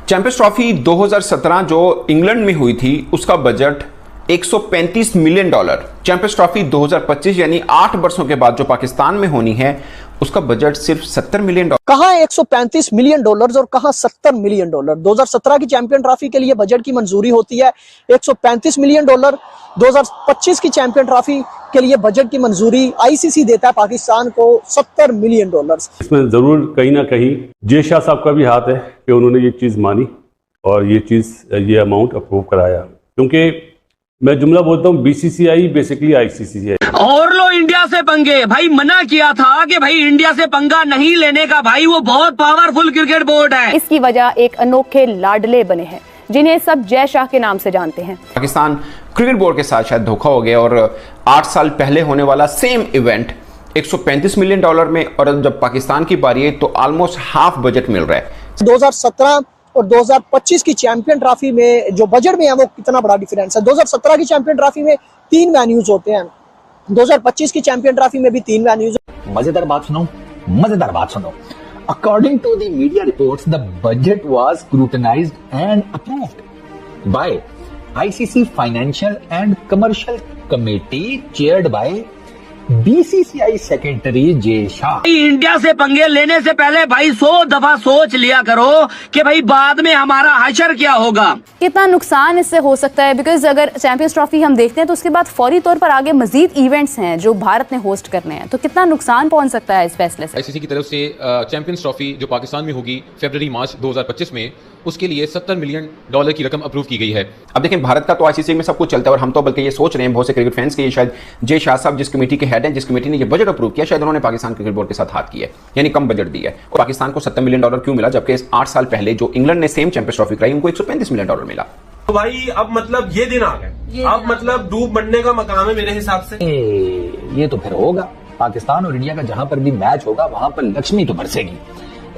Champions trophy 2017 जो England में हुई थी उसका बजट $135 मिलियन। चैंपियंस ट्रॉफी 2025 यानी 8 वर्षों के बाद जो पाकिस्तान में होनी है उसका बजट सिर्फ $70 मिलियन। कहां $135 मिलियन और कहां $70 मिलियन। 2017 की चैंपियन ट्रॉफी के लिए बजट की मंजूरी होती है $135 मिलियन। 2025 की चैंपियन ट्रॉफी के लिए बजट की मंजूरी आईसीसी देता है पाकिस्तान को $70 मिलियन। इसमें जरूर कहीं ना कहीं जे शाह साहब का भी हाथ है कि उन्होंने ये चीज मानी और ये अमाउंट अप्रूव कराया, क्योंकि मैं जुमला बोलता हूँ बीसीसीआई बेसिकली आईसीसी है। और लो इंडिया से पंगे, भाई मना किया था कि भाई इंडिया से पंगा नहीं लेने का, भाई वो बहुत पावरफुल क्रिकेट बोर्ड है। इसकी वजह एक अनोखे लाडले बने हैं जिन्हें सब जय शाह के नाम से जानते हैं। पाकिस्तान क्रिकेट बोर्ड के साथ शायद धोखा हो गया और 8 साल पहले होने वाला सेम इवेंट $135 मिलियन में, और जब पाकिस्तान की बारी है तो ऑलमोस्ट हाफ बजट मिल रहा है। 2017 और 2025 की चैंपियन ट्रॉफी में जो बजट में है वो कितना बड़ा डिफरेंस है। 2017 की चैंपियन ट्रॉफी में 3 वेन्यूज होते हैं, 2025 की चैंपियन ट्रॉफी में भी 3 वेन्यूज। मजेदार बात सुनो। According to the media reports, the budget was scrutinized and approved by ICC Financial and Commercial Committee chaired by BCCI Secretary Jay Shah। India से पंगे लेने से पहले भाई 100 दफा सोच लिया करो कि भाई बाद में हमारा हशर क्या होगा। कितना नुकसान इससे हो सकता है, बिकॉज अगर चैंपियंस ट्रॉफी हम देखते हैं तो उसके बाद फौरी तौर पर आगे मजीद इवेंट्स हैं जो भारत ने होस्ट करने हैं, तो कितना नुकसान पहुंच सकता है इस फैसले से। आईसीसी की तरफ से चैंपियंस ट्रॉफी जो पाकिस्तान में होगी फरवरी-मार्च 2025 में, उसके लिए $70 मिलियन की रकम अप्रूव की गई है। अब देखें, भारत का तो आईसीसी में सब कुछ चलता है और हम तो बल्कि ये सोच रहे हैं बहुत से क्रिकेट फैंस के, ये शायद जय शाह साहब जिस कमेटी के हेड हैं, जिस कमेटी ने ये बजट अप्रूव किया, शायद उन्होंने पाकिस्तान क्रिकेट बोर्ड के साथ हाथ किया है, यानी कम बजट दिया है। और पाकिस्तान को $70 मिलियन क्यों मिला, जबकि 8 साल पहले जो इंग्लैंड ने सेम चैंपियंस ट्रॉफी कराई उनको $135 मिलियन मिला। तो भाई अब मतलब ये दिन आ गए, अब मतलब डूब बनने का मकाम है मेरे हिसाब से। ये तो फिर होगा, पाकिस्तान और इंडिया का जहां पर भी मैच होगा वहां पर लक्ष्मी तो बरसेगी।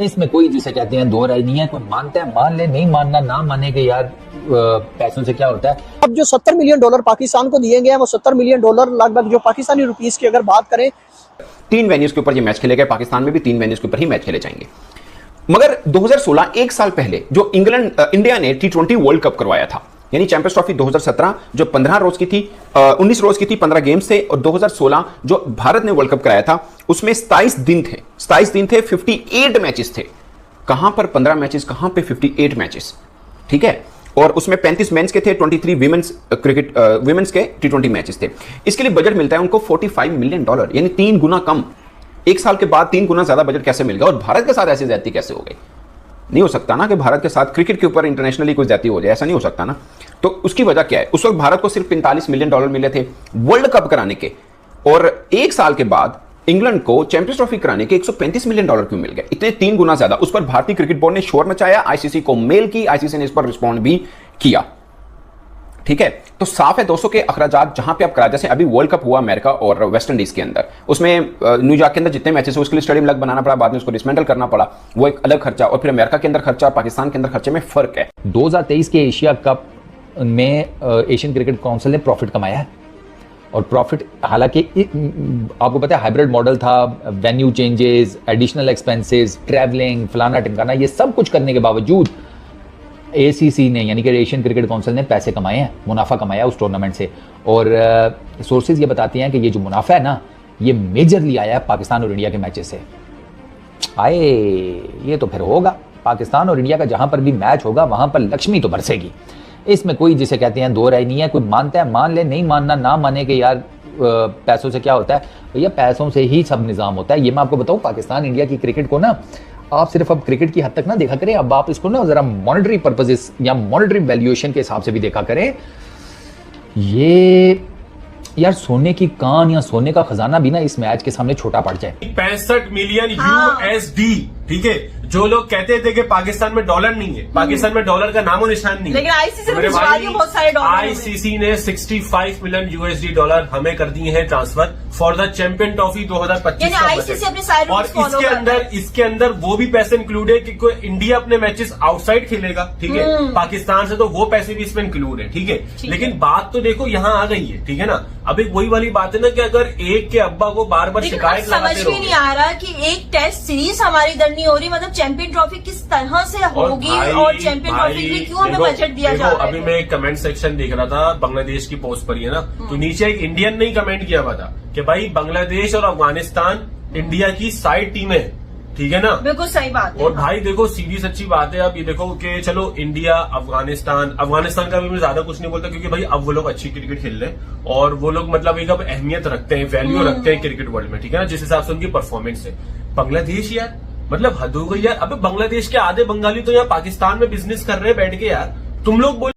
इसमें कोई जिसे कहते हैं दो राय नहीं है। कोई मानता है मान ले, नहीं मानना ना माने के यार पैसों से क्या होता है। अब जो $70 मिलियन पाकिस्तान को दिए गए हैं वो $70 मिलियन लगभग जो पाकिस्तानी रुपीस की अगर बात करें, 3 वेन्यूज के ऊपर ये मैच खेले गए। पाकिस्तान में भी 3 वेन्यूज के ऊपर ही मैच खेले जाएंगे। मगर 2016 1 साल पहले जो इंडिया ने T20 वर्ल्ड कप करवाया था, यानी चैंपियंस ट्रॉफी 2017 जो 15 रोज की थी, 19 रोज की थी, 15 गेम्स थे, और 2016 जो भारत ने वर्ल्ड कप कराया था उसमें 27 दिन थे, 58 मैचेस थे। कहां पर 15 मैचेस, कहां पे 58 मैचेस, ठीक है। और उसमें 35 मेंस के थे, 23 विमेंस के T20 मैचेस थे। इसके लिए बजट मिलता है उनको $45 मिलियन, यानी 3 गुना कम। 1 साल के बाद 3 गुना ज्यादा बजट कैसे मिल गया, और भारत के साथ ऐसी ज्यादती कैसे हो गई। नहीं हो सकता ना कि भारत के साथ क्रिकेट के ऊपर इंटरनेशनली कोई ज्यादती हो जाए, ऐसा नहीं हो सकता ना। तो उसकी वजह क्या है, उस वक्त भारत को सिर्फ $45 मिलियन मिले थे वर्ल्ड कप कराने के, और 1 साल के बाद इंग्लैंड को चैंपियंस ट्रॉफी कराने के $135 मिलियन क्यों मिल गए, इतने 3 गुना ज्यादा। उस पर भारतीय क्रिकेट बोर्ड ने शोर मचाया, आईसीसी को मेल की, आईसीसी ने इस पर रिस्पॉन्ड भी किया, ठीक है। तो साफ है दोस्तों के अखराजात जहां पे आप करा, जैसे अभी वर्ल्ड कप हुआ अमेरिका और वेस्ट इंडीज के अंदर, उसमें न्यूयॉर्क के अंदर जितने मैचेस हुए उसके लिए स्टेडियम अलग बनाना पड़ा, बाद में उसको डिसमेंटल करना पड़ा, वो एक अलग खर्चा, और फिर अमेरिका के अंदर खर्चा, पाकिस्तान के अंदर खर्चे में फर्क है। 2023 के एशिया कप में एशियन क्रिकेट काउंसिल ने प्रॉफिट कमाया है, और प्रॉफिट हालांकि आपको पता है हाइब्रिड मॉडल था, venue changes, additional expenses, travelling, फलाना टिमकाना, ये सब कुछ करने के बावजूद एसीसी ने यानी कि एशियन क्रिकेट काउंसिल ने पैसे कमाए हैं, मुनाफा कमाया उस टूर्नामेंट से। और सोर्सेज ये बताते हैं कि ये जो मुनाफा है ना, ये मेजरली आया है पाकिस्तान और इंडिया के मैचेस से। ये तो फिर होगा, पाकिस्तान और इंडिया का जहां पर भी मैच होगा वहां पर लक्ष्मी तो बरसेगी। इसमें कोई जिसे कहते हैं दो राय नहीं है। कोई मानता है मान ले, नहीं मानना ना माने के यार पैसों से क्या होता है। भैया पैसों से ही सब निजाम होता है। ये मैं आपको बताऊं, पाकिस्तान इंडिया की क्रिकेट को ना आप सिर्फ अब क्रिकेट की हद तक ना देखा करें, अब आप इसको ना जरा मॉनेटरी पर्पसेस या मॉनेटरी वैल्यूएशन के हिसाब से भी देखा करें। ये यार सोने की कान या सोने का खजाना भी ना इस मैच के सामने छोटा पड़ जाए। 65 मिलियन USD, ठीक है। जो लोग कहते थे कि पाकिस्तान में डॉलर नहीं है, पाकिस्तान में डॉलर का नामो निशान नहीं है, लेकिन आईसीसी ने 65 मिलियन USD हमें कर दिए हैं transfer for the champion trophy 2025 और इसके अंदर वो भी पैसे इंक्लूड है कि कोई इंडिया अपने मैचेस आउटसाइड खेलेगा, ठीक है, पाकिस्तान से, तो वो पैसे भी इसमें इंक्लूड है, ठीक है। लेकिन बात तो देखो यहाँ आ गई है, ठीक है ना। अब एक वही वाली बात है ना कि अगर एक के अब्बा को बार बार शिकायत समझ में नहीं आ रहा कि एक टेस्ट सीरीज हमारी इधर नहीं हो रही, मतलब चैंपियन ट्रॉफी किस तरह से होगी और चैंपियन ट्रॉफी के लिए क्यों हमें बजट दिया जा रहा है? अभी मैं एक कमेंट सेक्शन देख रहा था बांग्लादेश की पोस्ट पर ही है ना, तो नीचे एक इंडियन ने कमेंट किया हुआ था कि भाई बांग्लादेश और अफगानिस्तान इंडिया की साइड टीमें, ठीक है ना? बिल्कुल सही बात है। और भाई देखो सीधी सच्ची बात है, अब ये देखो कि चलो इंडिया अफगानिस्तान का भी मैं ज्यादा कुछ नहीं बोलता, क्योंकि भाई अब वो लोग अच्छी क्रिकेट खेल रहे हैं और वो लोग मतलब एक अब अहमियत रखते हैं, वैल्यू रखते हैं क्रिकेट वर्ल्ड में, ठीक है ना, जिस हिसाब से उनकी परफॉर्मेंस है। बांग्लादेश यार मतलब हद हो गई यार। अबे बांग्लादेश के आधे बंगाली तो यहाँ पाकिस्तान में बिजनेस कर रहे हैं बैठ के यार, तुम लोग बोल